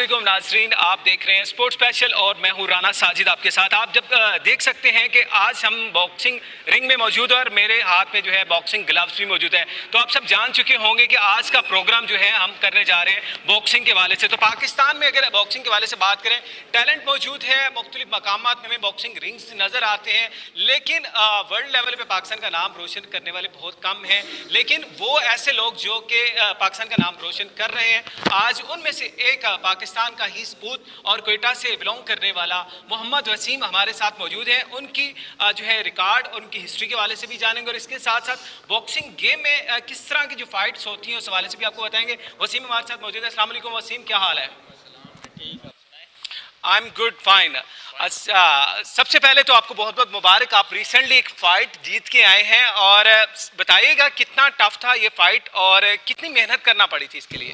वालेकुम नाजरीन, आप देख रहे हैं स्पोर्ट्स स्पेशल और मैं हूं राना साजिद आपके साथ। आप जब देख सकते हैं कि आज हम बॉक्सिंग रिंग में मौजूद है और मेरे हाथ में जो है बॉक्सिंग ग्लव्स भी मौजूद है। तो आप सब जान चुके होंगे कि आज का प्रोग्राम जो है हम करने जा रहे हैं बॉक्सिंग के वाले से। तो पाकिस्तान में अगर बॉक्सिंग के वाले से बात करें, टैलेंट मौजूद है, मुख्तलिफ मकामात में हमें बॉक्सिंग रिंग्स नज़र आते हैं, लेकिन वर्ल्ड लेवल पर पाकिस्तान का नाम रोशन करने वाले बहुत कम हैं। लेकिन वो ऐसे लोग जो कि पाकिस्तान का नाम रोशन कर रहे हैं, आज उनमें से एक पाकिस्तान का ही सपूत और क्वेटा से बिलोंग करने वाला मोहम्मद वसीम हमारे साथ मौजूद हैं। उनकी जो है रिकॉर्ड, उनकी हिस्ट्री के वाले से भी जानेंगे और इसके साथ साथ बॉक्सिंग गेम में किस तरह की जो फाइट्स होती हैं उस हवाले से भी आपको बताएंगे। वसीम हमारे साथ मौजूद है। अस्सलाम वालेकुम वसीम, क्या हाल है? I am good, fine. अच्छा, सबसे पहले तो आपको बहुत बहुत मुबारक, आप रिसेंटली एक फ़ाइट जीत के आए हैं और बताइएगा कितना टफ था ये फ़ाइट और कितनी मेहनत करना पड़ी थी इसके लिए?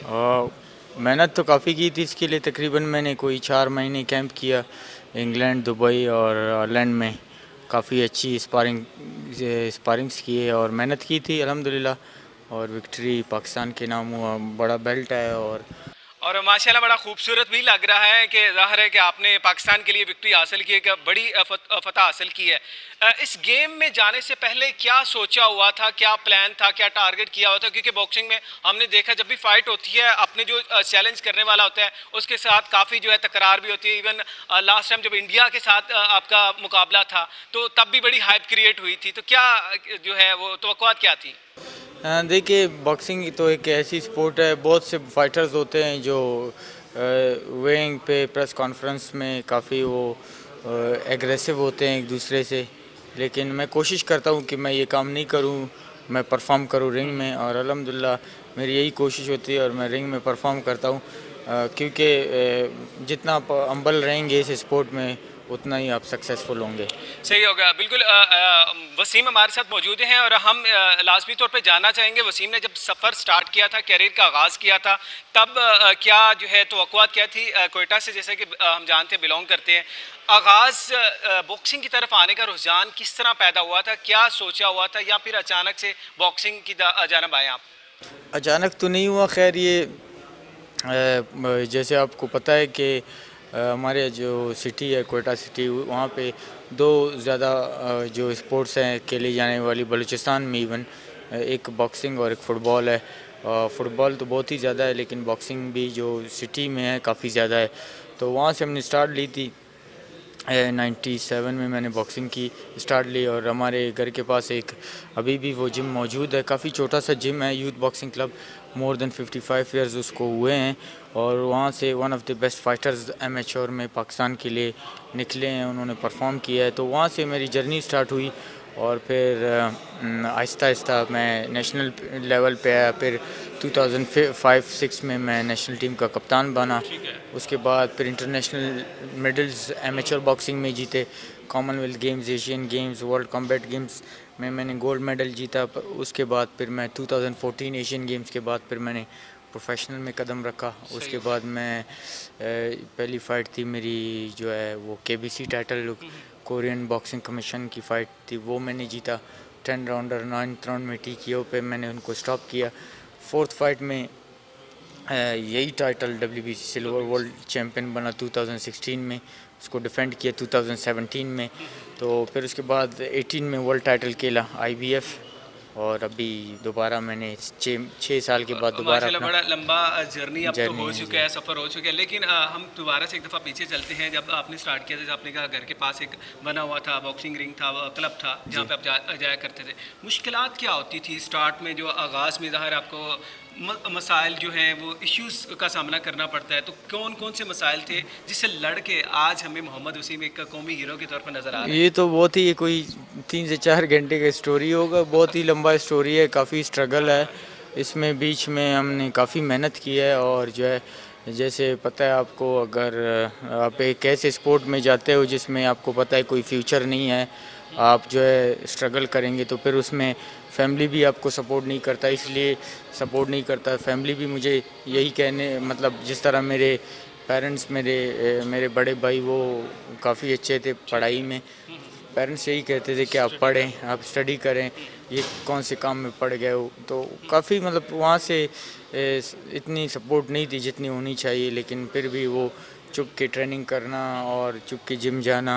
मेहनत तो काफ़ी की थी इसके लिए। तकरीबन मैंने कोई 4 महीने कैंप किया इंग्लैंड, दुबई और आयरलैंड में। काफ़ी अच्छी स्पारिंग्स किए और मेहनत की थी अल्हम्दुलिल्लाह, और विक्ट्री पाकिस्तान के नाम हुआ। बड़ा बेल्ट है और माशाल्लाह बड़ा खूबसूरत भी लग रहा है कि ज़ाहिर है कि आपने पाकिस्तान के लिए विक्ट्री हासिल की है, एक बड़ी फतह हासिल की है। इस गेम में जाने से पहले क्या सोचा हुआ था, क्या प्लान था, क्या टारगेट किया हुआ था? क्योंकि बॉक्सिंग में हमने देखा जब भी फाइट होती है, अपने जो चैलेंज करने वाला होता है उसके साथ काफ़ी जो है तकरार भी होती है। इवन लास्ट टाइम जब इंडिया के साथ आपका मुकाबला था तो तब भी बड़ी हाइप क्रिएट हुई थी। तो क्या जो है वो तवक्कुआत क्या थी? देखिए, बॉक्सिंग तो एक ऐसी स्पोर्ट है, बहुत से फाइटर्स होते हैं जो वेइंग पे प्रेस कॉन्फ्रेंस में काफ़ी वो एग्रेसिव होते हैं एक दूसरे से। लेकिन मैं कोशिश करता हूँ कि मैं ये काम नहीं करूँ, मैं परफॉर्म करूँ रिंग में, और अल्हम्दुलिल्लाह मेरी यही कोशिश होती है और मैं रिंग में परफॉर्म करता हूँ। क्योंकि जितना आप अम्बल रहेंगे इस स्पोर्ट में उतना ही आप सक्सेसफुल होंगे। सही होगा, बिल्कुल। वसीम हमारे साथ मौजूद हैं और हम लाजमी तौर पे जानना चाहेंगे, वसीम ने जब सफ़र स्टार्ट किया था, कैरियर का आगाज़ किया था, तब क्या जो है तवक्कुआत क्या थी? कोयटा से जैसे कि हम जानते हैं बिलोंग करते हैं, आगाज़ बॉक्सिंग की तरफ आने का रुझान किस तरह पैदा हुआ था? क्या सोचा हुआ था या फिर अचानक से बॉक्सिंग की जानब आए आप? अचानक तो नहीं हुआ, खैर ये जैसे आपको पता है कि हमारे जो सिटी है कोयटा सिटी, वहाँ पे दो ज़्यादा जो स्पोर्ट्स हैं खेली जाने वाली बलूचिस्तान में, इवन एक बॉक्सिंग और एक फ़ुटबॉल है। फ़ुटबॉल तो बहुत ही ज़्यादा है, लेकिन बॉक्सिंग भी जो सिटी में है काफ़ी ज़्यादा है। तो वहाँ से हमने स्टार्ट ली थी। 97 में मैंने बॉक्सिंग की स्टार्ट ली, और हमारे घर के पास एक अभी भी वो जिम मौजूद है, काफ़ी छोटा सा जिम है, youth boxing club. More than 55 years उसको हुए हैं, और वहाँ से one of the best fighters amateur में पाकिस्तान के लिए निकले हैं, उन्होंने परफॉर्म किया है। तो वहाँ से मेरी जर्नी स्टार्ट हुई, और फिर आहिस्ता आहिस्ता मैं नेशनल लेवल पे आया। फिर 2005-6 में मैं नेशनल टीम का कप्तान बना। उसके बाद फिर इंटरनेशनल मेडल्स एमेच्योर बॉक्सिंग में जीते, Commonwealth games, Asian games, world combat games में मैंने गोल्ड मेडल जीता। उसके बाद फिर मैं 2014 एशियन गेम्स के बाद फिर मैंने प्रोफेशनल में कदम रखा। उसके बाद मैं पहली फ़ाइट थी मेरी जो है वो KBC title, Korean boxing commission की फ़ाइट थी, वो मैंने जीता। 10 राउंडर 9th राउंड में TKO पे मैंने उनको स्टॉप किया। 4th फाइट में यही title WBC silver world champion बना 2016 में, उसको डिफेंड किया 2017 में। तो फिर उसके बाद 18 में वर्ल्ड टाइटल खेला IBF, और अभी दोबारा मैंने 6 साल के बाद दोबारा बड़ा लंबा जर्नी अब तो हो चुका है, सफ़र हो चुका है। लेकिन हम दोबारा से एक दफ़ा पीछे चलते हैं। जब आपने स्टार्ट किया था, जब आपने कहा घर के पास एक बना हुआ था बॉक्सिंग रिंग था, क्लब था जहाँ पे आप जाया करते थे, मुश्किलात क्या होती थी स्टार्ट में? जो आगाज़ में ज़ाहिर आपको मसाइल जो हैं वो इश्यूज़ का सामना करना पड़ता है, तो कौन कौन से मसाइल थे जिससे लड़ के आज हमें मोहम्मद वसीम एक कौमी हीरो के तौर पर नज़र आ रहा है? ये तो बहुत ही कोई 3 से 4 घंटे का स्टोरी होगा, बहुत ही लंबा स्टोरी है, काफ़ी स्ट्रगल है इसमें। बीच में हमने काफ़ी मेहनत की है, और जो है जैसे पता है आपको, अगर आप एक ऐसे स्पोर्ट में जाते हो जिसमें आपको पता है कोई फ्यूचर नहीं है, आप जो है स्ट्रगल करेंगे, तो फिर उसमें फैमिली भी आपको सपोर्ट नहीं करता, इसलिए सपोर्ट नहीं करता फैमिली भी। मुझे यही कहने मतलब जिस तरह मेरे पेरेंट्स, मेरे बड़े भाई वो काफ़ी अच्छे थे पढ़ाई में, पेरेंट्स यही कहते थे कि आप पढ़ें, आप स्टडी करें, ये कौन से काम में पड़ गए हो। तो काफ़ी मतलब वहाँ से इतनी सपोर्ट नहीं थी जितनी होनी चाहिए, लेकिन फिर भी वो चुप के ट्रेनिंग करना और चुप के जिम जाना,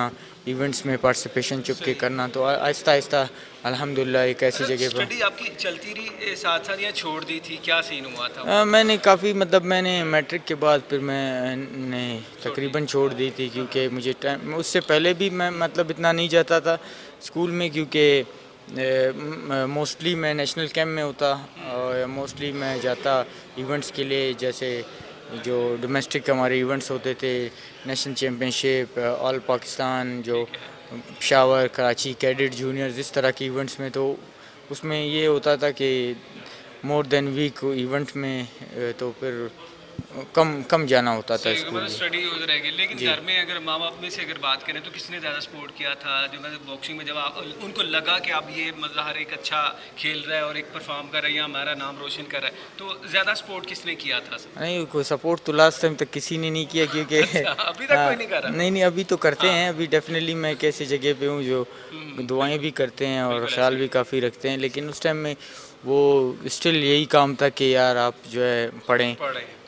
इवेंट्स में पार्टिसिपेशन चुप के करना, तो आहिस्ता आहिस्ता अल्हम्दुलिल्लाह एक ऐसी जगह पर। स्टडी आपकी चलती रही साथ साथ या छोड़ दी थी, क्या सीन हुआ था? मैंने काफ़ी मतलब मैंने मैट्रिक के बाद फिर मैंने तकरीबन छोड़ दी थी, क्योंकि मुझे टाइम, उससे पहले भी मैं मतलब इतना नहीं जाता था स्कूल में, क्योंकि मोस्टली मैं नेशनल कैंप में होता और मोस्टली मैं जाता इवेंट्स के लिए, जैसे जो डोमेस्टिक हमारे इवेंट्स होते थे, नेशनल चैम्पियनशिप, ऑल पाकिस्तान, जो पेशावर, कराची कैडेट जूनियर्स, इस तरह के इवेंट्स में। तो उसमें ये होता था कि मोर देन वीक इवेंट में तो फिर कम कम जाना होता था स्कूल में। स्टडी हो रहेगी, लेकिन घर में अगर माँ बाप में से अगर बात करें तो किसने ज़्यादा सपोर्ट किया था जो मैं बॉक्सिंग में, जब आप उनको लगा कि आप ये मज़ाहर एक अच्छा खेल रहा है और एक परफॉर्म कर रहा है या हमारा नाम रोशन कर रहा है, तो ज़्यादा सपोर्ट किसने किया था? नहीं, कोई सपोर्ट तो लास्ट टाइम तक किसी ने नहीं किया, क्योंकि अभी तक कोई नहीं कर रहा? नहीं, अभी तो करते हैं, अभी डेफिनेटली मैं एक ऐसी जगह पे हूँ जो दुआएं भी करते हैं और ख्याल भी काफ़ी रखते हैं, लेकिन उस टाइम में वो स्टिल यही काम था कि यार आप जो है पढ़ें,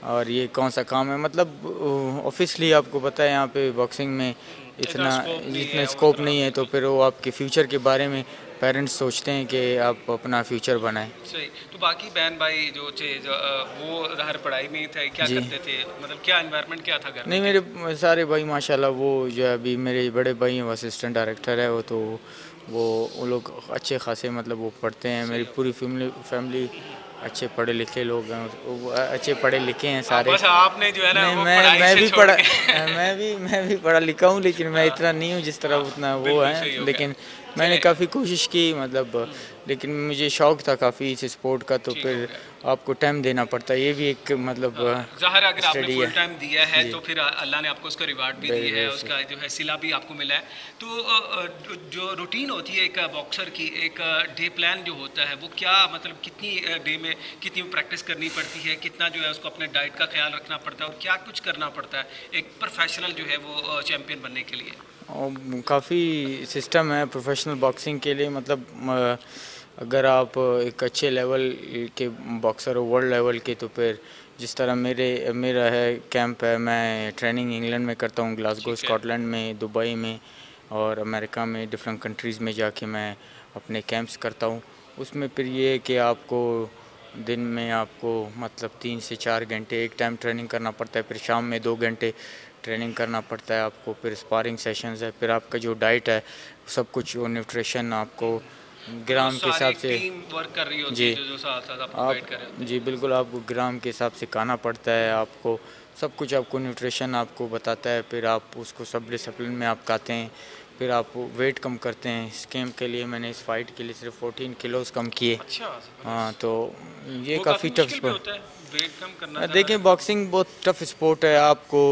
और ये कौन सा काम है, मतलब ऑफिसली आपको पता है यहाँ पे बॉक्सिंग में इतना स्कोप नहीं है, तो फिर वो आपके फ्यूचर के बारे में पेरेंट्स सोचते हैं कि आप अपना फ्यूचर बनाएं। सही। तो बाकी बहन भाई जो थे वो हर पढ़ाई में ही थे, क्या करते थे, मतलब क्या एनवायरनमेंट क्या था घर में? नहीं, मेरे सारे भाई माशाल्लाह, वो जो है अभी मेरे बड़े भाई हैं, वो असिस्टेंट डायरेक्टर है, वो लोग अच्छे खासे मतलब वो पढ़ते हैं। मेरी पूरी फैमिली अच्छे पढ़े लिखे लोग हैं, अच्छे पढ़े लिखे हैं सारे। बस आपने जो है ना वो मैं भी पढ़ा मैं भी पढ़ा लिखा हूँ, लेकिन मैं इतना नहीं हूँ जिस तरह उतना वो है, लेकिन मैंने काफ़ी कोशिश की, मतलब लेकिन मुझे शौक़ था काफ़ी इस स्पोर्ट का, तो फिर आपको टाइम देना पड़ता है, ये भी एक मतलब ज़ाहिर अगर आपने स्टडी फुल है। टाइम दिया है तो फिर अल्लाह ने आपको उसका रिवार्ड भी दिया है, उसका जो है सिला भी आपको मिला है। तो जो रूटीन होती है एक बॉक्सर की, एक डे प्लान जो होता है वो क्या, मतलब कितनी डे में कितनी प्रैक्टिस करनी पड़ती है, कितना जो है उसको अपने डाइट का ख्याल रखना पड़ता है और क्या कुछ करना पड़ता है एक प्रोफेशनल जो है वो चैम्पियन बनने के लिए? काफ़ी सिस्टम है प्रोफेशनल बॉक्सिंग के लिए, मतलब अगर आप एक अच्छे लेवल के बॉक्सर हो, वर्ल्ड लेवल के, तो फिर जिस तरह मेरा है कैंप है, मैं ट्रेनिंग इंग्लैंड में करता हूँ, ग्लासगो स्कॉटलैंड में, दुबई में और अमेरिका में, डिफरेंट कंट्रीज़ में जाके मैं अपने कैंप्स करता हूँ। उसमें फिर ये है कि आपको दिन में आपको मतलब 3 से 4 घंटे एक टाइम ट्रेनिंग करना पड़ता है, फिर शाम में 2 घंटे ट्रेनिंग करना पड़ता है आपको, फिर स्पारिंग सेशंस है, फिर आपका जो डाइट है सब कुछ, वो न्यूट्रिशन आपको ग्राम के हिसाब से वर्क कर रही होती जी, है जो साथ साथ आपको गाइड कर रहे होते हैं। जी बिल्कुल, आपको ग्राम के हिसाब से खाना पड़ता है, आपको सब कुछ, आपको न्यूट्रिशन आपको बताता है, फिर आप उसको सब डिसिप्लिन में आप खाते हैं, फिर आप वेट कम करते हैं। इस गेम के लिए मैंने इस फाइट के लिए सिर्फ 14 किलोज़ कम किए। अच्छा, हाँ, तो ये काफ़ी टफ स्पोर्ट है, वेट कम करना। देखिए बॉक्सिंग बहुत टफ स्पोर्ट है, आपको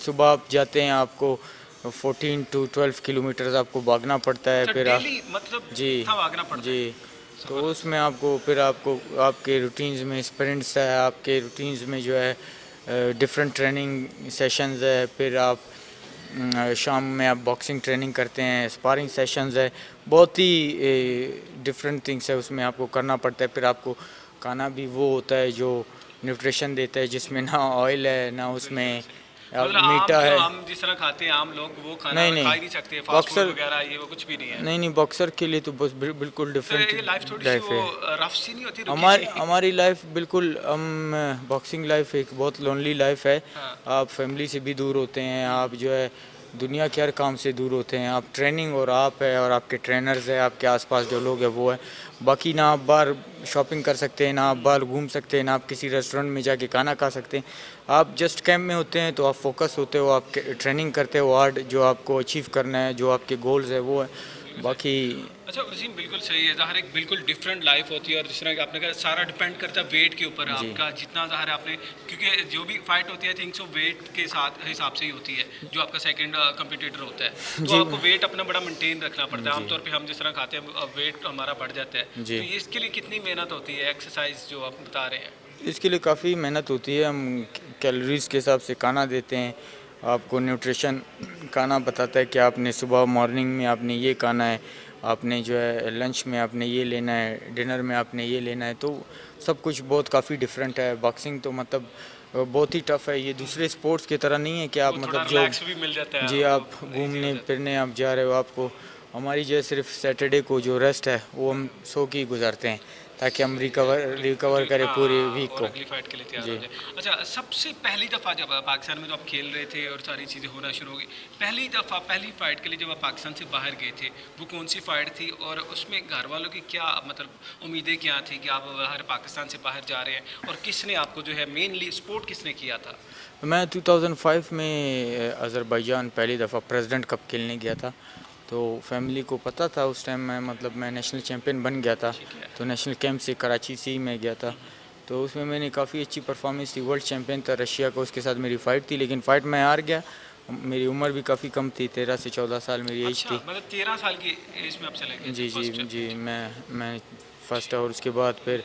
सुबह आप जाते हैं, आपको 14 to 12 किलोमीटर्स आपको भागना पड़ता है, फिर आप मतलब जी भागना पड़ता जी है। तो उसमें आपको फिर आपको आपके रूटीन्स में स्प्रिंट्स है, आपके रूटीन्स में जो है डिफरेंट ट्रेनिंग सेशंस है, फिर आप शाम में आप बॉक्सिंग ट्रेनिंग करते हैं, स्पारिंग सेशंस है, बहुत ही डिफरेंट थिंग्स है उसमें आपको करना पड़ता है। फिर आपको खाना भी वो होता है जो न्यूट्रिशन देता है, जिसमें ना ऑयल है ना उसमें मीठा है। हम जिस तरह खाते हैं आम लोग वो खाना नहीं, खा ही नहीं सकते, फास्ट फूड वगैरह ये वो कुछ भी नहीं है। नहीं, बॉक्सर के लिए तो बस बिल्कुल डिफरेंट लाइफ है। रफ सी नहीं होती हमारी लाइफ बिल्कुल, हम बॉक्सिंग लाइफ एक बहुत लोनली लाइफ है। आप फैमिली से भी दूर होते हैं, आप जो है दुनिया के हर काम से दूर होते हैं, आप ट्रेनिंग और आप है और आपके ट्रेनर्स है, आपके आसपास जो लोग हैं वो है, बाकी ना आप बाहर शॉपिंग कर सकते हैं, ना आप बाहर घूम सकते हैं, ना आप किसी रेस्टोरेंट में जाके खाना खा सकते हैं। आप जस्ट कैंप में होते हैं तो आप फोकस होते हो, आप ट्रेनिंग करते हो हार्ड, जो आपको अचीव करना है, जो आपके गोल्स है वो है, बाकी। अच्छा वसीम, बिल्कुल सही है, ज़ाहिर एक बिल्कुल डिफरेंट लाइफ होती है और जिस तरह कि आपने कहा सारा डिपेंड करता है वेट के ऊपर आपका, जितना ज़ाहिर आपने, क्योंकि जो भी फाइट होती है थिंक सो वेट के साथ हिसाब से ही होती है, जो आपका सेकंड कम्पिटिटर होता है, तो आपको वेट अपना बड़ा मेंटेन रखना पड़ता है। आमतौर पे हम जिस तरह खाते हैं वेट हमारा बढ़ जाता है, तो ये इसके लिए कितनी मेहनत होती है, एक्सरसाइज जो आप बता रहे हैं? इसके लिए काफ़ी मेहनत होती है, हम कैलोरीज़ के हिसाब से खाना देते हैं, आपको न्यूट्रिशन खाना बताता है कि आपने सुबह मॉर्निंग में आपने ये खाना है, आपने जो है लंच में आपने ये लेना है, डिनर में आपने ये लेना है। तो सब कुछ बहुत काफ़ी डिफरेंट है। बॉक्सिंग तो मतलब बहुत ही टफ़ है। ये दूसरे स्पोर्ट्स की तरह नहीं है कि आप वो थोड़ा मतलब जो रिलैक्स भी मिल जाता जी है, वो आप इजी हो घूमने जाता फिरने आप जा रहे हो, आपको हमारी जो है सिर्फ सैटरडे को जो रेस्ट है वो हम सो के ही गुजारते हैं ताकि हम रिकवर करें पूरे हाँ, वीक और को। अगली फाइट के लिए तैयार हो जी। जाए। अच्छा, सबसे पहली दफ़ा जब आप पाकिस्तान में तो आप खेल रहे थे और सारी चीज़ें होना शुरू हो गई, पहली दफ़ा पहली फाइट के लिए जब आप पाकिस्तान से बाहर गए थे, वो कौन सी फाइट थी और उसमें घर वालों की क्या मतलब उम्मीदें क्या थी कि आप बाहर पाकिस्तान से बाहर जा रहे हैं, और किसने आपको जो है मेनली सपोर्ट किसने किया था? मैं 2005 में अज़रबैजान पहली दफ़ा प्रेसिडेंट कप खेलने गया था। तो फैमिली को पता था उस टाइम मैं मतलब मैं नेशनल चैम्पियन बन गया था। ठीक है। तो नेशनल कैंप से कराची से ही मैं गया था। तो उसमें मैंने काफ़ी अच्छी परफॉर्मेंस थी, वर्ल्ड चैम्पियन था रशिया का, उसके साथ मेरी फ़ाइट थी लेकिन फ़ाइट मैं हार गया। मेरी उम्र भी काफ़ी कम थी, 13 से 14 साल मेरी एज अच्छा, थी। मतलब 13 साल की एज में आप चले गए थे जी जी फर्स्ट? जी मैं फर्स्ट, और उसके बाद फिर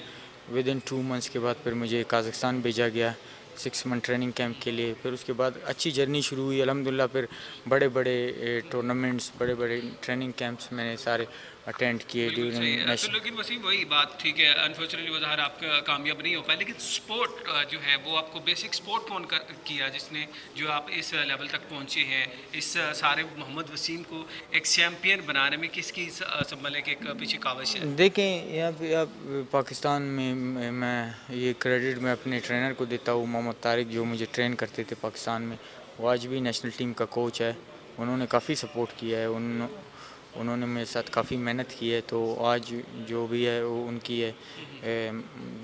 विद इन 2 मंथ्स के बाद फिर मुझे काज़ाकिस्तान भेजा गया 6 मंथ ट्रेनिंग कैंप के लिए। फिर उसके बाद अच्छी जर्नी शुरू हुई अल्हम्दुलिल्लाह। फिर बड़े बड़े टूर्नामेंट्स, बड़े बड़े ट्रेनिंग कैंप्स मैंने सारे अटेंड किए बिल्कुल सही ड्यूरिंग है। तो नेशनल। लेकिन वसीम वही बात ठीक है, अनफॉर्चुनेटली वो ज़ाहिर आपका कामयाब नहीं हो पाया, लेकिन स्पोर्ट जो है वो आपको बेसिक स्पोर्ट कौन किया जिसने जो आप इस लेवल तक पहुंचे हैं, इस सारे मोहम्मद वसीम को एक चैम्पियन बनाने में किसकी समझ के एक पीछे काविश है? देखें यहाँ पे आप पाकिस्तान में मैं ये क्रेडिट मैं अपने ट्रेनर को देता हूँ, मोहम्मद तारिक, जो मुझे ट्रेन करते थे पाकिस्तान में। वो आज भी नेशनल टीम का कोच है। उन्होंने काफ़ी सपोर्ट किया है, उन्होंने मेरे साथ काफ़ी मेहनत की है। तो आज जो भी है वो उनकी है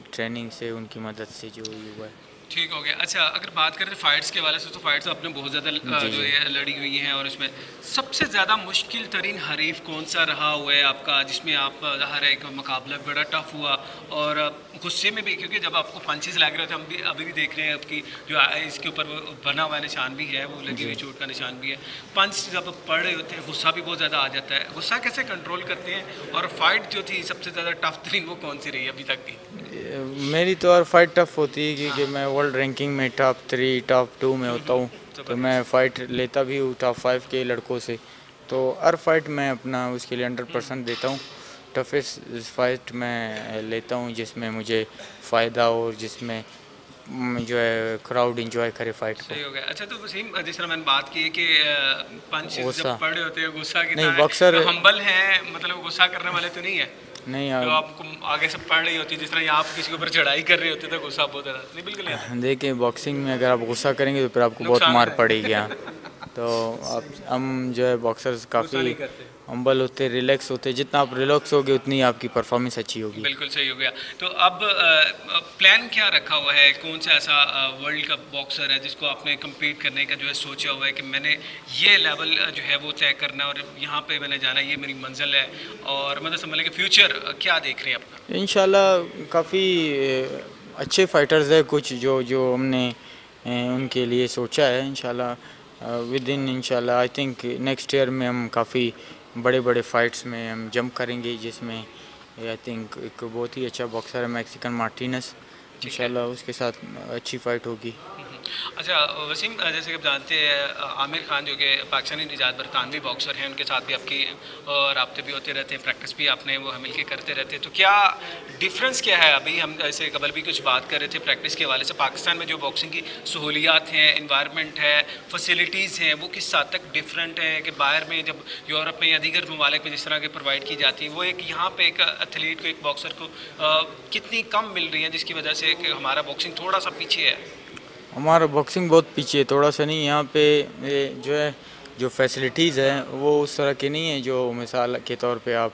ट्रेनिंग से, उनकी मदद से जो ये हुआ है। ठीक हो गया। अच्छा, अगर बात करें फाइट्स के वाले से, तो फाइट्स आपने बहुत ज़्यादा जी जो जी। है लड़ी हुई हैं, और इसमें सबसे ज़्यादा मुश्किल तरीन हरीफ कौन सा रहा हुआ है आपका, जिसमें आप हर एक मुकाबला बड़ा टफ हुआ, और गुस्से में भी, क्योंकि जब आपको पंचेस लग रहे थे, हम भी अभी भी देख रहे हैं आपकी जो इसके ऊपर वो बना हुआ निशान भी है, वो लगी हुई जी चोट का निशान भी है। पंच जब पड़ रहे होते हैं गुस्सा भी बहुत ज़्यादा आ जाता है, गुस्सा कैसे कंट्रोल करते हैं, और फाइट जो थी सबसे ज़्यादा टफ तरीन वो कौन सी रही अभी तक की? मेरी तो हर फाइट टफ होती है क्योंकि मैं वर्ल्ड रैंकिंग में टॉप 3 टॉप 2 में होता हूँ। तो मैं फ़ाइट लेता भी हूँ टॉप 5 के लड़कों से। तो हर फाइट मैं अपना उसके लिए 100% देता हूँ। टफेस्ट फाइट मैं लेता हूँ जिसमें मुझे फ़ायदा और जिसमें जो है क्राउड इंजॉय करे फाइट को। सही हो गया। अच्छा, तो वसीम जिस तरह मैंने बात की है कि पंच जब गुस्सा पड़ रहे होते हैं गुस्सा कितना नहीं, है, बॉक्सर तो हम्बल हैं, मतलब गुस्सा करने वाले तो नहीं है नहीं जो आपको आगे से पड़ रही होती है, जिस तरह यहाँ आप किसी के ऊपर चढ़ाई कर रहे होते तो गुस्सा बहुत ज़्यादा नहीं, बिल्कुल नहीं आता। देखिए बॉक्सिंग में अगर आप गुस्सा करेंगे तो फिर आपको बहुत नुकसान मार है। पड़ेगी। हाँ, तो आप हम जो है बॉक्सर्स गुस्सा काफ़ी नहीं करते। हम्बल होते, रिलैक्स होते। जितना आप रिलैक्स होगे उतनी आपकी परफॉर्मेंस अच्छी होगी। बिल्कुल सही हो गया। तो अब प्लान क्या रखा हुआ है, कौन सा ऐसा वर्ल्ड का बॉक्सर है जिसको आपने कम्पीट करने का जो है सोचा हुआ है कि मैंने ये लेवल जो है वो तय करना है और यहाँ पे मैंने जाना है, ये मेरी मंजिल है, और मतलब समझ लें कि फ्यूचर क्या देख रहे हैं अपना? इंशाल्लाह काफ़ी अच्छे फाइटर्स हैं कुछ जो जो हमने उनके लिए सोचा है। इंशाल्लाह विद इन इंशाल्लाह आई थिंक नेक्स्ट ईयर में हम काफ़ी बड़े बड़े फाइट्स में हम जंप करेंगे, जिसमें आई थिंक एक बहुत ही अच्छा बॉक्सर है मैक्सिकन मार्टिनस। ठीक है। इंशाल्लाह उसके साथ अच्छी फाइट होगी। अच्छा वसीम, जैसे कि आप जानते हैं आमिर खान जो कि पाकिस्तानी निजात बरतानवी बॉक्सर हैं, उनके साथ भी आपकी राब्ते भी होते रहते हैं, प्रैक्टिस भी आपने वो मिल के करते रहते हैं, तो क्या डिफरेंस क्या है? अभी हम ऐसे कबल भी कुछ बात कर रहे थे प्रैक्टिस के हवाले से, पाकिस्तान में जो बॉक्सिंग की सहूलियात हैं, इन्वायरमेंट है, फैसिलिटीज़ हैं, वो किस हद तक डिफरेंट है कि बाहर में जब यूरोप में या दीगर ममालिक में जिस तरह के प्रोवाइड की जाती है, वो एक यहाँ पे एक एथलीट को, एक बॉक्सर को कितनी कम मिल रही है, जिसकी वजह से कि हमारा बॉक्सिंग थोड़ा सा पीछे है? हमारा बॉक्सिंग बहुत पीछे है, थोड़ा सा नहीं। यहाँ पे जो है जो फैसिलिटीज़ हैं वो उस तरह की नहीं है जो मिसाल के तौर पे आप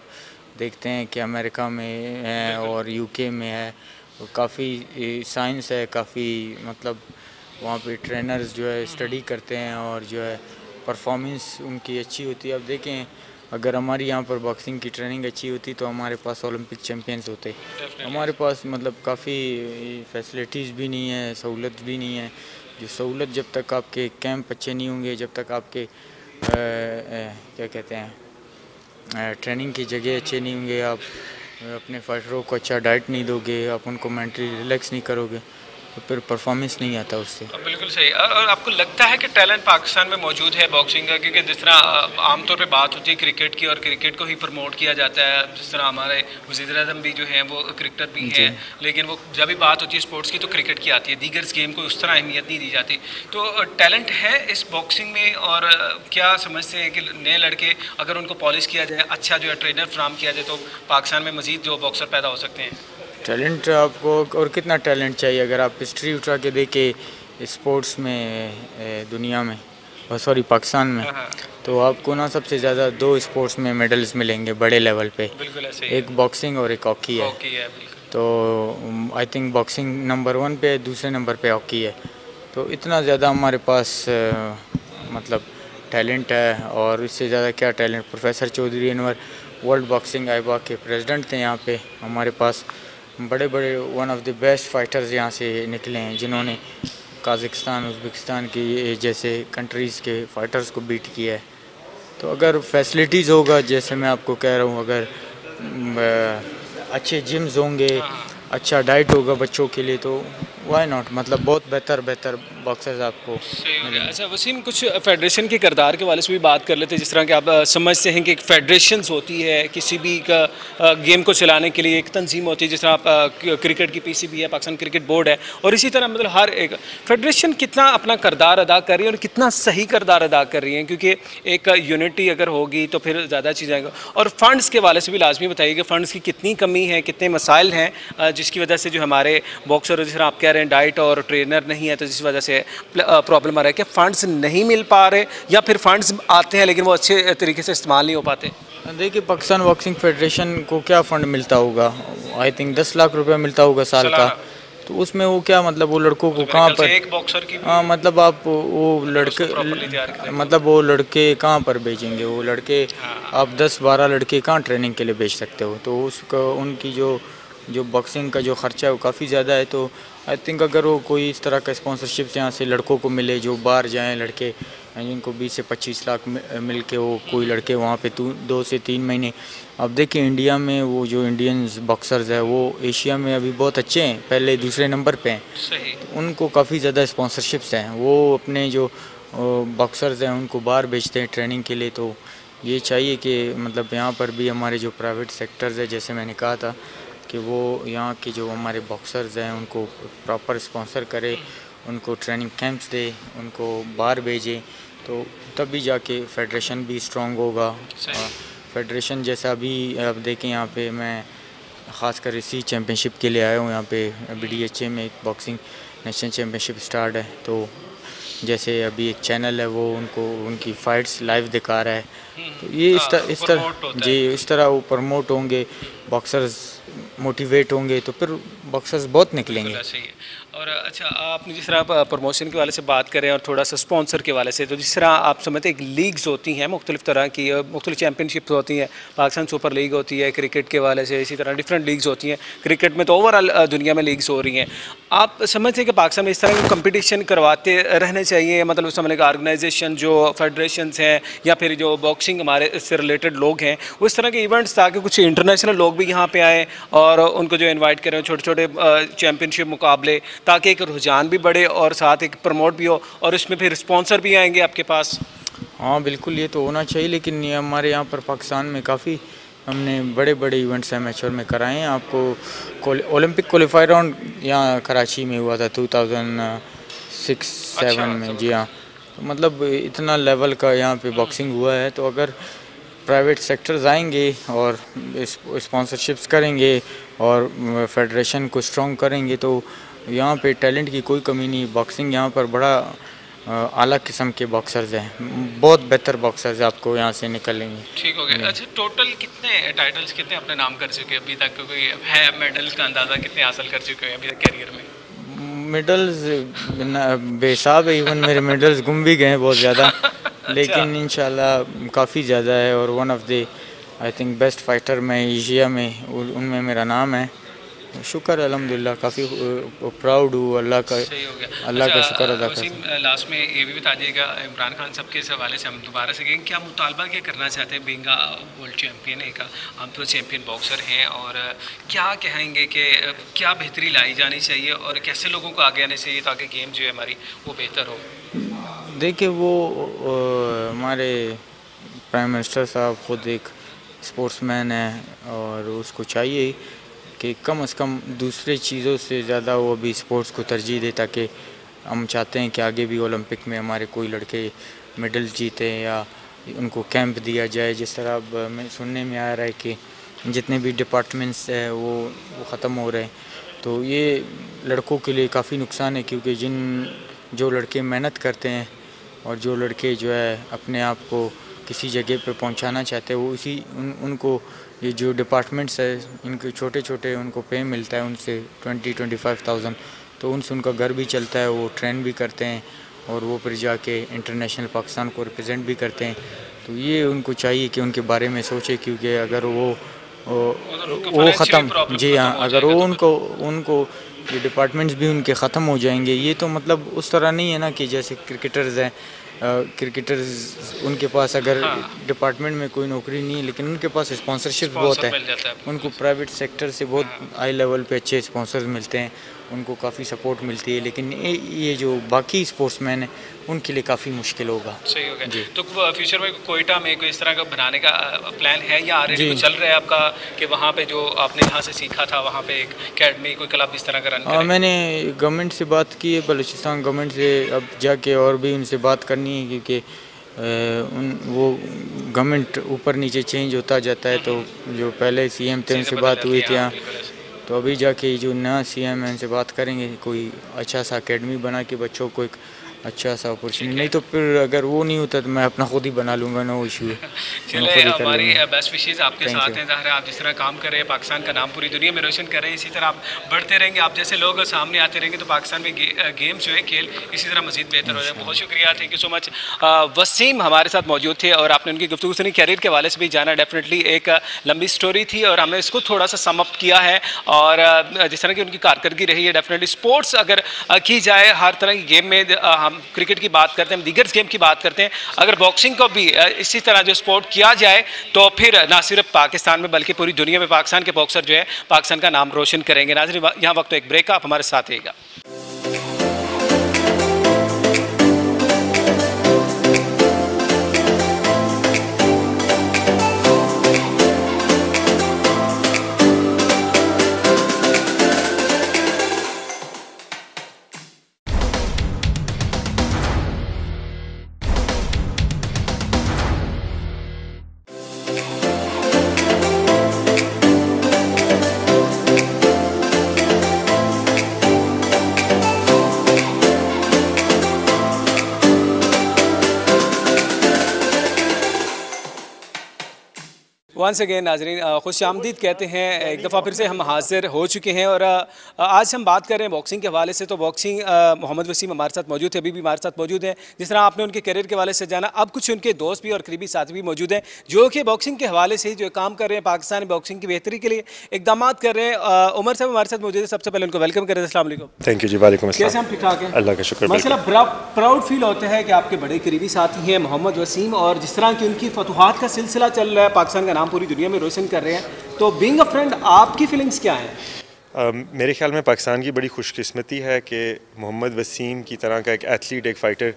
देखते हैं कि अमेरिका में है और यूके में है। काफ़ी साइंस है, काफ़ी मतलब वहाँ पे ट्रेनर्स जो है स्टडी करते हैं और जो है परफॉर्मेंस उनकी अच्छी होती है। अब देखें अगर हमारी यहाँ पर बॉक्सिंग की ट्रेनिंग अच्छी होती तो हमारे पास ओलंपिक चैम्पियंस होते। हमारे पास मतलब काफ़ी फैसिलिटीज़ भी नहीं है, सहूलत भी नहीं है। जो सहूलत जब तक आपके कैंप अच्छे नहीं होंगे, जब तक आपके क्या कहते हैं ट्रेनिंग की जगह अच्छे नहीं होंगे, आप अपने फाइटरों को अच्छा डाइट नहीं दोगे, आप उनको मेंटली रिलैक्स नहीं करोगे, तो फिर परफॉर्मेंस नहीं आता उससे। बिल्कुल सही। और आपको लगता है कि टैलेंट पाकिस्तान में मौजूद है बॉक्सिंग का? क्योंकि जिस तरह आमतौर पे बात होती है क्रिकेट की और क्रिकेट को ही प्रमोट किया जाता है, जिस तरह हमारे वज़ीर आज़म भी जो हैं वो क्रिकेटर भी हैं, लेकिन वो जब भी बात होती है स्पोर्ट्स की तो क्रिकेट की आती है, दीगर गेम को उस तरह अहमियत नहीं दी जाती। तो टैलेंट है इस बॉक्सिंग में, और क्या समझते हैं कि नए लड़के अगर उनको पॉलिश किया जाए, अच्छा जो है ट्रेनर फ्राहम किया जाए, तो पाकिस्तान में मज़ीद जो बॉक्सर पैदा हो सकते हैं? टैलेंट आपको और कितना टैलेंट चाहिए? अगर आप हिस्ट्री उठा के देखें स्पोर्ट्स में दुनिया में, सॉरी पाकिस्तान में, तो आपको ना सबसे ज़्यादा 2 स्पोर्ट्स में मेडल्स मिलेंगे बड़े लेवल पे। बिल्कुल ऐसे ही एक बॉक्सिंग और एक हॉकी है। तो आई थिंक बॉक्सिंग नंबर 1 पे, दूसरे नंबर पे हॉकी है। तो इतना ज़्यादा हमारे पास मतलब टैलेंट है, और इससे ज़्यादा क्या talent. Professor Chaudhary Anwar world boxing AIBA के प्रेसिडेंट थे यहाँ पे हमारे पास। बड़े बड़े one of the best fighters यहाँ से निकले हैं, जिन्होंने काज़ाकिस्तान, उज़्बेकिस्तान की जैसे कंट्रीज़ के फाइटर्स को बीट किया है। तो अगर फैसिलिटीज़ होगा, जैसे मैं आपको कह रहा हूँ, अगर अच्छे जिम्स होंगे, अच्छा डाइट होगा बच्चों के लिए, तो वाई नॉट, मतलब बहुत बेहतर बॉक्सर्स आपको। अच्छा वसीम, कुछ फेडरेशन के किरदार के वाले से भी बात कर लेते हैं। जिस तरह कि आप समझते हैं कि एक फेडरेशंस होती है किसी भी का गेम को चलाने के लिए, एक तंजीम होती है, जिस तरह आप क्रिकेट की पीसीबी है, पाकिस्तान क्रिकेट बोर्ड है, और इसी तरह मतलब हर एक फेडरेशन कितना अपना किरदार अदा कर रही है और कितना सही किरदार अदा कर रही है, क्योंकि एक यूनिटी अगर होगी तो फिर ज़्यादा चीज़ आएगा। और फंड्स के वाले से भी लाजमी बताइए कि फ़ंड्स की कितनी कमी है, कितने मसाइल हैं जिसकी वजह से जो हमारे बॉक्सर, जिस तरह आप कह रहे हैं डाइट और ट्रेनर नहीं है, तो जिस वजह से प्रॉब्लम आ रहा है कि फ़ंड्स नहीं मिल पा रहे, या फिर फ़ंड्स आते हैं लेकिन वो अच्छे तरीके से इस्तेमाल नहीं हो पाते? देखिए, पाकिस्तान बॉक्सिंग फेडरेशन को क्या फ़ंड मिलता होगा? आई थिंक 10 लाख रुपए मिलता होगा साल का। तो उसमें वो क्या, मतलब वो लड़कों को कहाँ पर, एक बॉक्सर की, हाँ मतलब आप वो लड़के, मतलब वो लड़के कहाँ पर भेजेंगे? वो लड़के आप 10-12 लड़के कहाँ ट्रेनिंग के लिए भेज सकते हो? तो उसका उनकी जो बॉक्सिंग का जो ख़र्चा है वो काफ़ी ज़्यादा है। तो आई थिंक अगर वो कोई इस तरह का स्पॉन्सरशिप यहाँ से लड़कों को मिले, जो बाहर जाएं लड़के, जिनको 20 से 25 लाख मिल के वो कोई लड़के वहाँ पे 2 से 3 महीने। अब देखिए इंडिया में वो जो इंडियंस बॉक्सर्स है वो एशिया में अभी बहुत अच्छे हैं, पहले दूसरे नंबर पे हैं। सही। तो उनको काफ़ी ज़्यादा स्पॉन्सरशिप्स हैं, वो अपने जो बॉक्सर्स हैं उनको बाहर भेजते हैं ट्रेनिंग के लिए। तो ये चाहिए कि मतलब यहाँ पर भी हमारे जो प्राइवेट सेक्टर्स है, जैसे मैंने कहा था कि वो यहाँ के जो हमारे बॉक्सर्स हैं उनको प्रॉपर स्पॉन्सर करे, उनको ट्रेनिंग कैंप्स दे, उनको बाहर भेजे, तो तभी जाके फेडरेशन भी स्ट्रॉन्ग होगा। फेडरेशन जैसा अभी आप देखें, यहाँ पे मैं ख़ासकर इसी चैम्पियनशिप के लिए आया हूँ। यहाँ पे BDHA में एक बॉक्सिंग नेशनल चैम्पियनशिप स्टार्ट है, तो जैसे अभी एक चैनल है वो उनको उनकी फ़ाइट्स लाइव दिखा रहा है। तो ये इस तरह जी, इस तरह वो प्रमोट होंगे, बॉक्सर्स मोटिवेट होंगे, तो फिर बॉक्सर्स बहुत निकलेंगे। और अच्छा, आपने जिस तरह प्रमोशन के वाले से बात करें और थोड़ा सा स्पॉन्सर के वाले से, तो जिस तरह आप समझते हैं लीग्स होती हैं मुख्तलिफ़ तरह की, मुख्तलिफ़ चैम्पियनशिप्स होती हैं, पाकिस्तान सुपर लीग होती है क्रिकेट के वाले से, इसी तरह डिफरेंट लीग्स होती हैं। क्रिकेट में तो ओवरऑल दुनिया में लीग्स हो रही हैं। आप समझते हैं कि पाकिस्तान में इस तरह के कंपटीशन करवाते रहने चाहिए, मतलब समझने का ऑर्गेनाइजेशन जो फेडरेशंस हैं या फिर जो बॉक्सिंग हमारे इससे रिलेटेड लोग हैं, वो इस तरह के इवेंट्स, ताकि कुछ इंटरनेशनल लोग भी यहाँ पे आएँ और उनको जो इन्वाइट करें, छोटे छोटे चैम्पियनशिप मुकाबले, ताकि एक रुझान भी बढ़े और साथ एक प्रमोट भी हो, और इसमें फिर स्पॉन्सर भी आएंगे आपके पास। हाँ बिल्कुल, ये तो होना चाहिए, लेकिन ये हमारे यहाँ पर पाकिस्तान में काफ़ी हमने बड़े बड़े इवेंट्स एमेच्योर में कराए हैं। आपको ओलंपिक क्वालिफायर राउंड यहाँ कराची में हुआ था 2006-07 में। जी हाँ, तो मतलब इतना लेवल का यहाँ पे बॉक्सिंग हुआ है। तो अगर प्राइवेट सेक्टर्स आएंगे और स्पॉन्सरशिप्स करेंगे और फेडरेशन को स्ट्रॉन्ग करेंगे, तो यहाँ पे टैलेंट की कोई कमी नहीं। बॉक्सिंग यहाँ पर बड़ा आला किस्म के बॉक्सर्स हैं, बहुत बेहतर बॉक्सर्स आपको यहाँ से निकलेंगे। ठीक हो गया। अच्छा, टोटल कितने टाइटल्स कितने अपने नाम कर चुके हैं अभी तक? कोई है मेडल्स का अंदाज़ा कितने हासिल कर चुके हैं अभी तक कैरियर में? मेडल्स बेहिसाब है, इवन मेरे मेडल्स गुम भी गए हैं बहुत ज़्यादा। लेकिन इंशाल्लाह काफ़ी ज़्यादा है, और one of the I think best fighter मैं एशिया में, उनमें मेरा नाम है। शुक्र अल्हम्दुलिल्लाह, काफ़ी प्राउड हूँ अल्लाह का। सही हो गया। अल्लाह का शुक्र अदा वसीम, करता लास्ट में ये भी बता दीजिएगा, इमरान खान साहब के इस हवाले से हम दोबारा से कहेंगे, क्या मुतालबा क्या करना चाहते हैं बीइंग वर्ल्ड चैम्पियन, एक हम तो चैम्पियन बॉक्सर हैं, और क्या कहेंगे कि क्या बेहतरी लाई जानी चाहिए और कैसे लोगों को आगे आने चाहिए ताकि गेम जो है हमारी वो बेहतर हो? देखिए, वो हमारे प्राइम मिनिस्टर साहब ख़ुद एक स्पोर्ट्समैन है, और उसको चाहिए कि कम से कम दूसरे चीज़ों से ज़्यादा वो भी स्पोर्ट्स को तरजीह दे, ताकि हम चाहते हैं कि आगे भी ओलंपिक में हमारे कोई लड़के मेडल जीते या उनको कैंप दिया जाए। जिस तरह अब मैं सुनने में आ रहा है कि जितने भी डिपार्टमेंट्स हैं वो ख़त्म हो रहे हैं, तो ये लड़कों के लिए काफ़ी नुकसान है, क्योंकि जो लड़के मेहनत करते हैं और जो लड़के जो है अपने आप को किसी जगह पे पहुंचाना चाहते हैं, वो उनको ये जो डिपार्टमेंट्स है इनके छोटे छोटे उनको पे मिलता है उनसे 20-25,000, तो उनसे उनका घर भी चलता है, वो ट्रेन भी करते हैं और वो फिर जाके इंटरनेशनल पाकिस्तान को रिप्रेजेंट भी करते हैं। तो ये उनको चाहिए कि उनके बारे में सोचे, क्योंकि अगर वो ख़त्म, जी हाँ, अगर वो उनको ये डिपार्टमेंट्स भी उनके ख़त्म हो जाएंगे, ये तो मतलब उस तरह नहीं है ना कि जैसे क्रिकेटर्स हैं, क्रिकेटर्स उनके पास अगर डिपार्टमेंट में कोई नौकरी नहीं है, लेकिन उनके पास स्पॉन्सरशिप बहुत है, उनको प्राइवेट सेक्टर से बहुत हाई लेवल पे अच्छे स्पॉन्सर्स मिलते हैं, उनको काफ़ी सपोर्ट मिलती है। लेकिन ये जो बाकी स्पोर्ट्समैन हैं उनके लिए काफ़ी मुश्किल होगा। सही हो गया। तो फ्यूचर में कोयटा में कोई इस तरह का बनाने का प्लान है या ऑलरेडी चल रहा है आपका, कि वहाँ पे जो आपने यहाँ से सीखा था वहाँ पे एक अकेडमी कोई क्लब इस तरह का रन करें? मैंने गवर्नमेंट से बात की है, बलूचिस्तान गवर्नमेंट से, अब जाके और भी उनसे बात करनी है, क्योंकि वो गवर्नमेंट ऊपर नीचे चेंज होता जाता है, तो जो पहले सीएम थे उनसे बात हुई थी यहाँ, तो अभी जाके जो नया सीएम है उनसे बात करेंगे, कोई अच्छा सा एकेडमी बना के बच्चों को एक अच्छा सा अपॉर्चुनिटी, नहीं तो फिर अगर वो नहीं होता तो मैं अपना खुद ही बना लूँगा, नो इशू है। चले, हमारी बेस्ट विशेज़ आपके साथ हैं ज़ाहिर है, आप जिस तरह काम कर रहे हैं पाकिस्तान का नाम पूरी दुनिया में रोशन कर रहे हैं, इसी तरह आप बढ़ते रहेंगे, आप जैसे लोग सामने आते रहेंगे तो पाकिस्तान में गेम जो है खेल इसी तरह मज़ीद बेहतर हो जाए। बहुत शुक्रिया, thank you so much. Waseem हमारे साथ मौजूद थे और आपने उनकी गुफ्तगू सुनी, कैरियर के हवाले से भी जाना, डेफिनेटली एक लंबी स्टोरी थी और हमने इसको थोड़ा सा सम अप किया है, और जिस तरह की उनकी कारकर्दगी रही है, डेफिनेटली स्पोर्ट्स अगर की जाए, हर तरह की गेम में हम क्रिकेट की बात करते हैं, दीगर गेम की बात करते हैं, अगर बॉक्सिंग को भी इसी तरह जो स्पोर्ट किया जाए तो फिर ना सिर्फ पाकिस्तान में बल्कि पूरी दुनिया में पाकिस्तान के बॉक्सर जो है पाकिस्तान का नाम रोशन करेंगे। नाज़रीन, यहाँ वक्त एक ब्रेक का, आप हमारे साथ रहिएगा। वंस अगेन नाजरीन, खुश आमदीद कहते हैं, एक दफ़ा फिर से हम हाजिर हो चुके हैं और आज हम बात कर रहे हैं बॉक्सिंग के हवाले से। तो बॉक्सिंग मोहम्मद वसीम हमारे साथ मौजूद है, अभी भी हमारे साथ मौजूद है। जिस तरह आपने उनके करियर के हवाले से जाना, अब कुछ उनके दोस्त भी और करीबी साथी भी मौजूद हैं जो कि बॉक्सिंग के हवाले से जो काम कर रहे हैं, पाकिस्तान में बॉक्सिंग की बेहतरी के लिए इकदाम कर रहे हैं। उमर साहब हमारे साथ मौजूद है, सबसे पहले उनको वेलकम करें। अस्सलाम वालेकुम। थैंक यू जी। वालेकुम अस्सलाम। कैसे हम ठीक ठाक हैं? अल्लाह का शुक्र। माशाल्लाह, बड़ा प्राउड फील होता है कि आपके बड़े करीबी साथी हैं मोहम्मद वसीम, और जिस तरह की उनकी फतुहात का सिलसिला चल रहा है, पाकिस्तान का नाम पूरी दुनिया में रोशन कर रहे हैं, तो बीइंग अ फ्रेंड आपकी फीलिंग्स क्या हैं? मेरे ख्याल में पाकिस्तान की बड़ी खुशकिस्मती है कि मोहम्मद वसीम की तरह का एक एथलीट, एक फ़ाइटर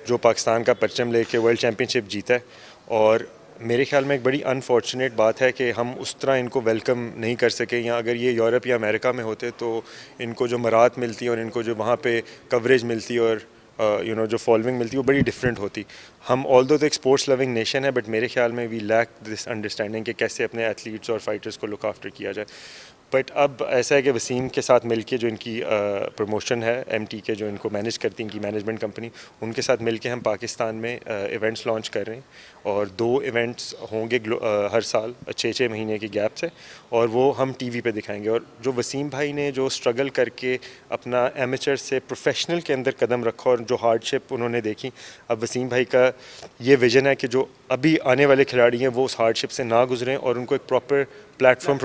जो पाकिस्तान का परचम लेके वर्ल्ड चैम्पियनशिप जीता है, और मेरे ख्याल में एक बड़ी अनफॉर्चुनेट बात है कि हम उस तरह इनको वेलकम नहीं कर सके, या अगर ये यूरोप या अमेरिका में होते तो इनको जो मरात मिलती और इनको जो वहाँ पे कवरेज मिलती और जो फॉलोइंग मिलती है वो बड़ी डिफरेंट होती। हम ऑल्दो तो एक स्पोर्ट्स लविंग नेशन है, बट मेरे ख्याल में वी लैक दिस अंडरस्टैंडिंग कि कैसे अपने एथलीट्स और फाइटर्स को लुक आफ्टर किया जाए। बट अब ऐसा है कि वसीम के साथ मिलके जो इनकी प्रमोशन है, MT के जो इनको मैनेज करती इनकी मैनेजमेंट कंपनी, उनके साथ मिलके हम पाकिस्तान में इवेंट्स लॉन्च कर रहे हैं, और 2 इवेंट्स होंगे हर साल 6-6 महीने की गैप से, और वो हम TV पे दिखाएंगे। और जो वसीम भाई ने जो स्ट्रगल करके अपना एमेचर से प्रोफेशनल के अंदर कदम रखा और जो हार्डशिप उन्होंने देखी, अब वसीम भाई का ये विज़न है कि जो अभी आने वाले खिलाड़ी हैं वो उस हार्डशिप से ना गुजरें और उनको एक प्रॉपर प्लेटफॉर्म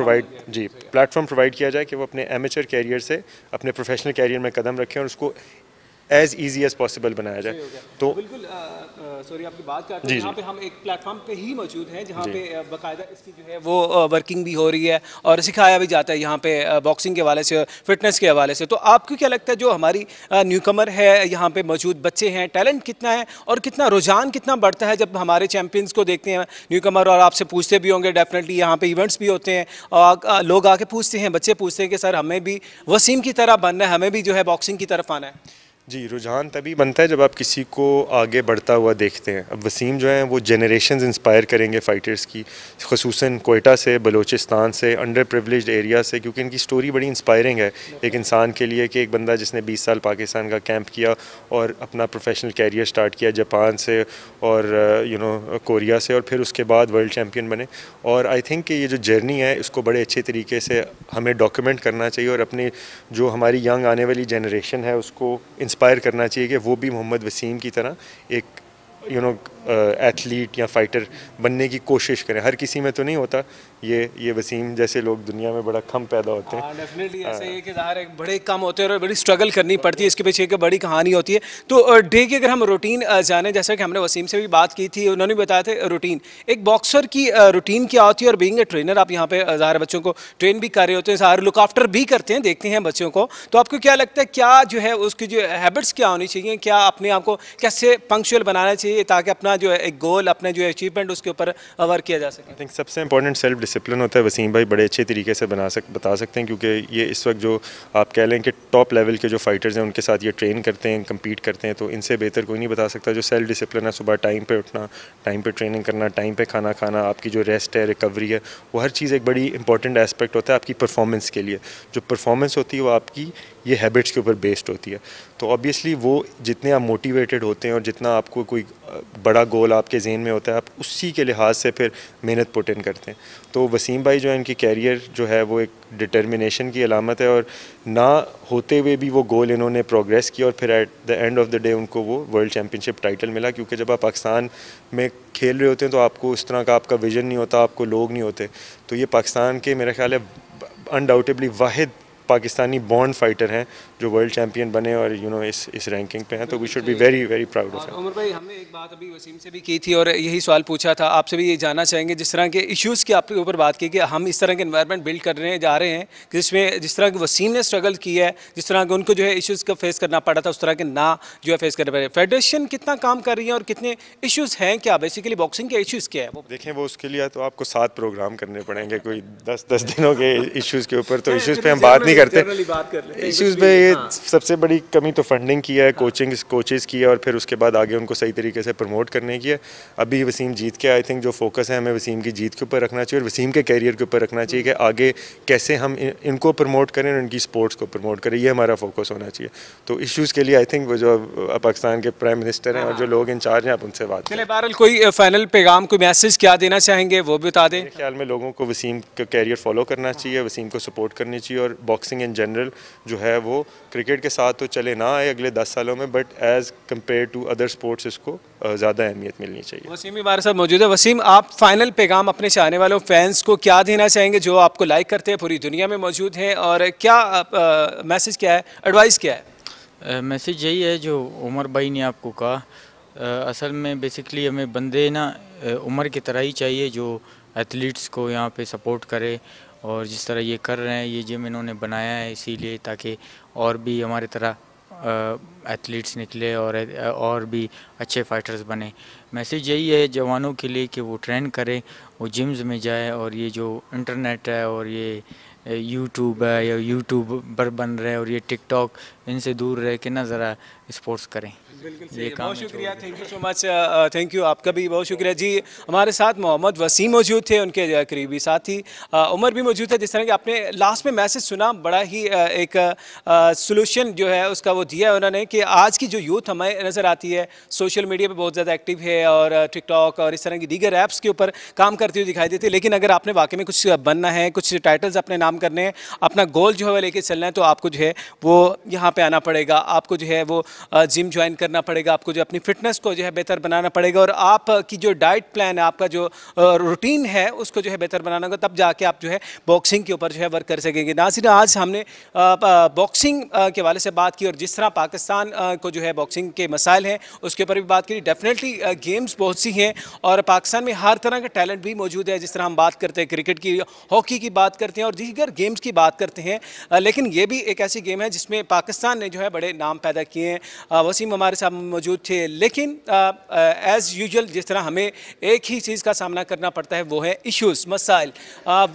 प्रोवाइड किया जाए कि वो अपने एमेचर कैरियर से अपने प्रोफेशनल कैरियर में कदम रखें और उसको एज ईजी एज पॉसिबल बनाया जाए। तो बिल्कुल सॉरी आपकी बात करते हैं, यहाँ पे हम एक प्लेटफॉर्म पे ही मौजूद हैं जहाँ पे बाकायदा इसकी जो है वो वर्किंग भी हो रही है और सिखाया भी जाता है यहाँ पे बॉक्सिंग के हवाले से, फिटनेस के हवाले से। तो आपको क्या लगता है जो हमारी न्यूकमर है यहाँ पे मौजूद बच्चे हैं, टैलेंट कितना है और कितना रुझान कितना बढ़ता है जब हमारे चैम्पियंस को देखते हैं न्यूकमर, और आपसे पूछते भी होंगे डेफिनेटली, यहाँ पे इवेंट्स भी होते हैं और लोग आके पूछते हैं, बच्चे पूछते हैं कि सर हमें भी वसीम की तरह बनना है, हमें भी जो है बॉक्सिंग की तरफ आना है। जी, रुझान तभी बनता है जब आप किसी को आगे बढ़ता हुआ देखते हैं। अब वसीम जो है वो जनरेशन्स इंस्पायर करेंगे फ़ाइटर्स की, ख़ुसूसन कोयटा से, बलूचिस्तान से, अंडर प्रिविलेज्ड एरिया से, क्योंकि इनकी स्टोरी बड़ी इंस्पायरिंग है एक इंसान के लिए कि एक बंदा जिसने 20 साल पाकिस्तान का कैंप किया और अपना प्रोफेशनल कैरियर स्टार्ट किया जापान से और कोरिया से, और फिर उसके बाद वर्ल्ड चैम्पियन बने। और आई थिंक कि ये जो जर्नी है इसको बड़े अच्छे तरीके से हमें डॉक्यूमेंट करना चाहिए और अपने जो हमारी यंग आने वाली जनरेशन है उसको इंस्पायर करना चाहिए कि वो भी मोहम्मद वसीम की तरह एक एथलीट या फाइटर बनने की कोशिश करें। हर किसी में तो नहीं होता ये वसीम जैसे लोग दुनिया में बड़ा कम पैदा होते हैं। डेफिनेटली ऐसे ही कि ज़ाहिर है बड़े कम होते हैं और बड़ी स्ट्रगल करनी पड़ती है, इसके पीछे एक बड़ी कहानी होती है। तो डे की अगर हम रूटीन जाने, जैसा कि हमने वसीम से भी बात की थी, उन्होंने भी बताया था रूटीन, एक बॉक्सर की रूटीन क्या होती है, और बीइंग ए ट्रेनर आप यहाँ पे ज़ाहिर बच्चों को ट्रेन भी कर रहे होते हैं, सारे लुक आफ्टर भी करते हैं, देखते हैं बच्चों को। तो आपको क्या लगता है क्या जो है उसकी जो हैबिट्स क्या होनी चाहिए, क्या अपने आप को कैसे पंक्चुअल बनाना चाहिए ताकि अपना जो है एक गोल, अपने जो अचीवमेंट उसके ऊपर वर्क किया जा सके? आई थिंक सबसे इंपॉर्टेंट सेल्फ डिसिप्लिन होता है। वसीम भाई बड़े अच्छे तरीके से बता सकते हैं, क्योंकि ये इस वक्त जो आप कह लें कि टॉप लेवल के जो फाइटर्स हैं उनके साथ ये ट्रेन करते हैं, कम्पीट करते हैं, तो इनसे बेहतर कोई नहीं बता सकता। जो सेल्फ डिसिप्लिन है, सुबह टाइम पे उठना, टाइम पे ट्रेनिंग करना, टाइम पे खाना खाना, आपकी जो रेस्ट है, रिकवरी है, वो हर चीज़ एक बड़ी इंपॉर्टेंट एस्पेक्ट होता है आपकी परफॉर्मेंस के लिए। जो परफॉर्मेंस होती है वो आपकी ये हैबिट्स के ऊपर बेस्ड होती है। तो ऑब्वियसली वो जितने आप मोटिवेटेड होते हैं और जितना आपको कोई बड़ा गोल आपके जहन में होता है, आप उसी के लिहाज से फिर मेहनत पुट इन करते हैं। तो वसीम भाई जो है इनकी कैरियर जो है वो एक डिटर्मिनेशन की अलामत है, और ना होते हुए भी वो गोल इन्होंने प्रोग्रेस किया और फिर at the end of the day उनको वो वर्ल्ड चैम्पियनशिप टाइटल मिला। क्योंकि जब आप पाकिस्तान में खेल रहे होते हैं तो आपको इस तरह का आपका विजन नहीं होता, आपको लोग नहीं होते। तो ये पाकिस्तान के मेरा ख्याल है अनडाउटेबली वाहिद पाकिस्तानी बॉर्न फाइटर हैं जो वर्ल्ड चैम्पियन बने और इस रैंकिंग पे हैं। तो we should be very very proud of him. Umar भाई, हमने एक बात अभी वसीम से भी की थी और यही सवाल पूछा था, आपसे भी ये जानना चाहेंगे, जिस तरह के इश्यूज़ की आपके ऊपर बात की कि हम इस तरह के एनवायरनमेंट बिल्ड कर रहे हैं जा रहे हैं जिसमें जिस तरह के वसीम ने स्ट्रगल की है, जिस तरह के उनको जो है इश्यूज़ का फेस करना पड़ा था, उस तरह के ना जो है फेस करना पड़े। फेडरेशन कितना काम कर रही है और कितने इश्यूज़ हैं, क्या बेसिकली बॉक्सिंग के इश्यूज़ क्या है वो देखें। वो उसके लिए तो आपको 7 प्रोग्राम करने पड़ेंगे, कोई 10 दिनों के इश्यूज़ के ऊपर। तो इश्यूज़ पे हम बात नहीं करते। इश्यूज़ में ये सबसे बड़ी कमी तो फंडिंग की है, कोचेज़ की है, और फिर उसके बाद आगे उनको सही तरीके से प्रमोट करने की है। अभी वसीम जीत के आई थिंक जो फोकस है हमें वसीम की जीत के ऊपर रखना चाहिए और वसीम के कैरियर के ऊपर रखना चाहिए कि आगे कैसे हम इनको प्रमोट करें और इनकी स्पोर्ट्स को प्रमोट करें, ये हमारा फोकस होना चाहिए। तो इश्यूज़ के लिए आई थिंक वो जो पाकिस्तान के प्राइम मिनिस्टर हैं और जो लोग इंचार्ज हैं आप उनसे बात करें। बहरहाल कोई फाइनल पैगाम, कोई मैसेज क्या देना चाहेंगे वो भी बता दें। मेरे ख्याल में लोगों को वसीम का कैरियर फॉलो करना चाहिए, वसीम को सपोर्ट करनी चाहिए, और बॉक्सिंग इन जनरल जो है वो क्रिकेट के साथ तो चले ना आए अगले 10 सालों में, but as compare to other sports इसको ज़्यादा अहमियत मिलनी चाहिए। वसीम भी हमारे साथ मौजूद है। वसीम, आप फाइनल पैगाम अपने चाहने वालों फैंस को क्या देना चाहेंगे जो आपको लाइक करते हैं, पूरी दुनिया में मौजूद हैं, और क्या मैसेज क्या है, एडवाइस क्या है? मैसेज यही है जो उमर भाई ने आपको कहा। असल में बेसिकली हमें बंदे ना उमर की तरह ही चाहिए जो एथलीट्स को यहाँ पे सपोर्ट करे, और जिस तरह ये कर रहे हैं, ये जिम इन्होंने बनाया है इसीलिए ताकि और भी हमारी तरह एथलीट्स निकले और भी अच्छे फाइटर्स बने। मैसेज यही है जवानों के लिए कि वो ट्रेन करें, वो जिम्स में जाए, और ये जो इंटरनेट है और ये यूट्यूब है या यूट्यूबर बन रहे हैं और ये टिकटॉक, इनसे दूर रह के ना ज़रा स्पोर्ट्स करें। ये बहुत शुक्रिया, thank you so much, thank you, आपका भी बहुत शुक्रिया जी। हमारे साथ मोहम्मद वसीम मौजूद थे, उनके करीबी साथी उमर भी मौजूद है। जिस तरह कि आपने लास्ट में मैसेज सुना, बड़ा ही एक सोल्यूशन जो है उसका वो दिया है उन्होंने कि आज की जो यूथ हमें नज़र आती है सोशल मीडिया पे बहुत ज़्यादा एक्टिव है और टिकटॉक और इस तरह की दीगर ऐप्स के ऊपर काम करती हुई दिखाई देती है, लेकिन अगर आपने वाकई में कुछ बनना है, कुछ टाइटल्स अपने नाम करने हैं, अपना गोल जो है लेके चलना है, तो आपको जो है वो यहाँ पर आना पड़ेगा। आपको जो है वो जिम ज्वाइन करना पड़ेगा, आपको जो अपनी फिटनेस को जो है बेहतर बनाना पड़ेगा और आपकी जो डाइट प्लान है, आपका जो रूटीन है उसको जो है बेहतर बनाना होगा, तब जाके आप जो है बॉक्सिंग के ऊपर जो है वर्क कर सकेंगे। नाज़रीन, आज हमने बॉक्सिंग के वाले से बात की और जिस तरह पाकिस्तान को जो है बॉक्सिंग के मसाइल हैं उसके ऊपर भी बात करी। डेफिनेटली गेम्स बहुत सी हैं और पाकिस्तान में हर तरह का टैलेंट भी मौजूद है। जिस तरह हम बात करते हैं क्रिकेट की, हॉकी की बात करते हैं और दीगर गेम्स की बात करते हैं, लेकिन ये भी एक ऐसी गेम है जिसमें पाकिस्तान ने जो है बड़े नाम पैदा किए हैं। वसीम हमारे साथ मौजूद थे, लेकिन एज़ यूजुअल जिस तरह हमें एक ही चीज़ का सामना करना पड़ता है वो है इश्यूज़, मसाइल।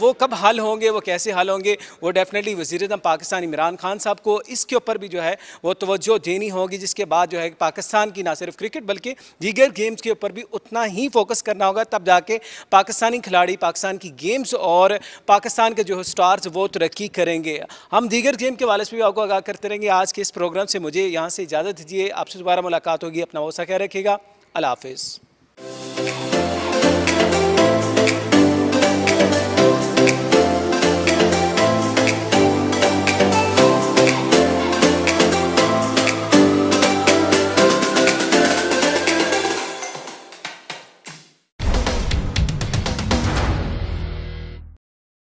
वो कब हल होंगे, वो कैसे हल होंगे, वो डेफिनेटली वज़ीर-ए-आज़म पाकिस्तान इमरान खान साहब को इसके ऊपर भी जो है वो तवज्जो देनी होगी, जिसके बाद जो है पाकिस्तान की ना सिर्फ क्रिकेट बल्कि दीगर गेम्स के ऊपर भी उतना ही फोकस करना होगा, तब जाके पाकिस्तानी खिलाड़ी, पाकिस्तान की गेम्स और पाकिस्तान के जो स्टार्स वो तरक्की करेंगे। हम दीगर गेम के वाले से भी आपको आगाह करते रहेंगे। आज के इस प्रोग्राम से मुझे यहाँ से इजाज़त दीजिए, आपसे दोबारा मुलाकात होगी। अपना बहुत सा ख्याल रखिएगा। अल्लाह हाफिज़।